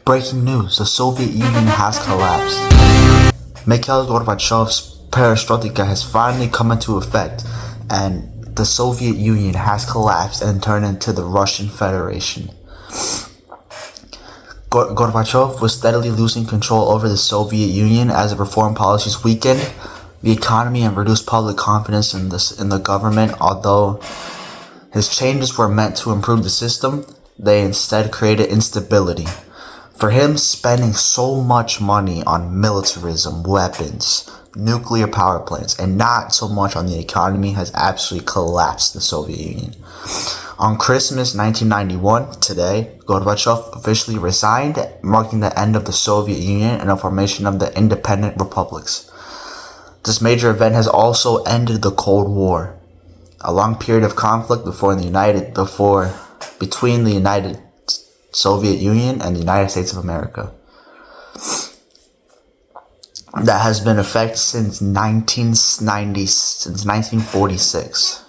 Breaking news, the Soviet Union has collapsed. Mikhail Gorbachev's perestroika has finally come into effect, and the Soviet Union has collapsed and turned into the Russian Federation. Gorbachev was steadily losing control over the Soviet Union as the reform policies weakened the economy and reduced public confidence in the government. Although his changes were meant to improve the system, they instead created instability. For him, spending so much money on militarism, weapons, nuclear power plants, and not so much on the economy has absolutely collapsed the Soviet Union. On Christmas 1991, today, Gorbachev officially resigned, marking the end of the Soviet Union and the formation of the independent republics. This major event has also ended the Cold War, a long period of conflict between the United Soviet Union and the United States of America that has been in effect since 1946.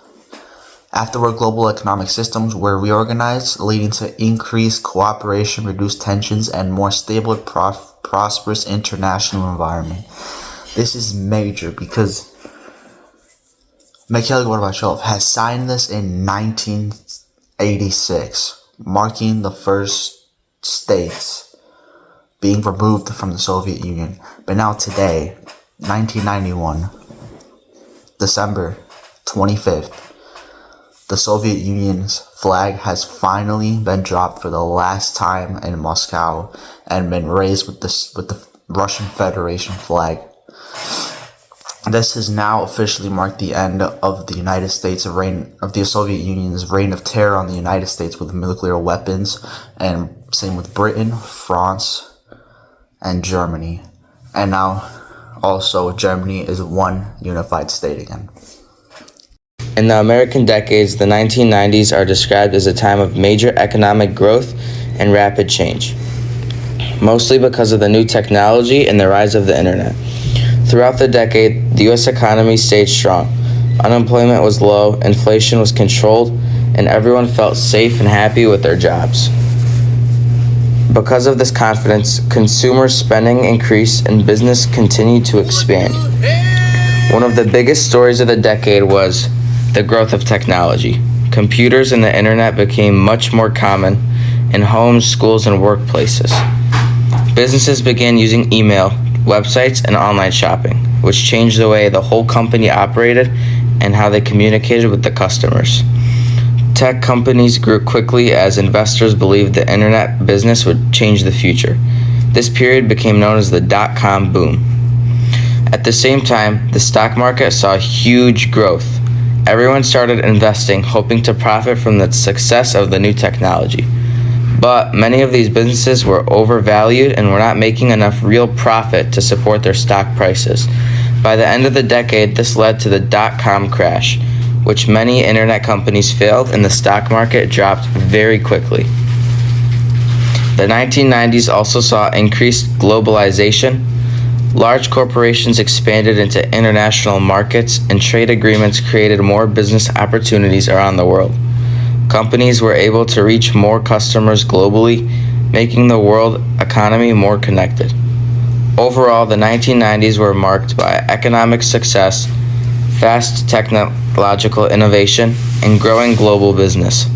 Afterward, global economic systems were reorganized, leading to increased cooperation, reduced tensions, and more stable, prosperous international environment. This is major because Mikhail Gorbachev has signed this in 1986, marking the first states being removed from the Soviet Union. But now today, 1991, December 25th, the Soviet Union's flag has finally been dropped for the last time in Moscow and been raised with the Russian Federation flag. This has now officially marked the end of the the Soviet Union's reign of terror on the United States with nuclear weapons, and same with Britain, France, and Germany. And now also Germany is one unified state again. In the American decades, the 1990s are described as a time of major economic growth and rapid change, mostly because of the new technology and the rise of the internet. Throughout the decade, the U.S. economy stayed strong. Unemployment was low, inflation was controlled, and everyone felt safe and happy with their jobs. Because of this confidence, consumer spending increased and business continued to expand. One of the biggest stories of the decade was the growth of technology. Computers and the internet became much more common in homes, schools, and workplaces. Businesses began using email, websites, and online shopping, which changed the way the whole company operated and how they communicated with the customers. Tech companies grew quickly as investors believed the internet business would change the future. This period became known as the dot-com boom. At the same time, the stock market saw huge growth. Everyone started investing, hoping to profit from the success of the new technology. But many of these businesses were overvalued and were not making enough real profit to support their stock prices. By the end of the decade, this led to the dot-com crash, which many internet companies failed and the stock market dropped very quickly. The 1990s also saw increased globalization. Large corporations expanded into international markets, and trade agreements created more business opportunities around the world. Companies were able to reach more customers globally, making the world economy more connected. Overall, the 1990s were marked by economic success, fast technological innovation, and growing global business.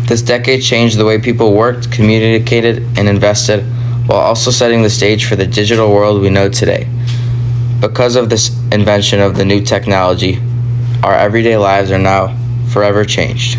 This decade changed the way people worked, communicated, and invested, while also setting the stage for the digital world we know today. Because of this invention of the new technology, our everyday lives are now forever changed.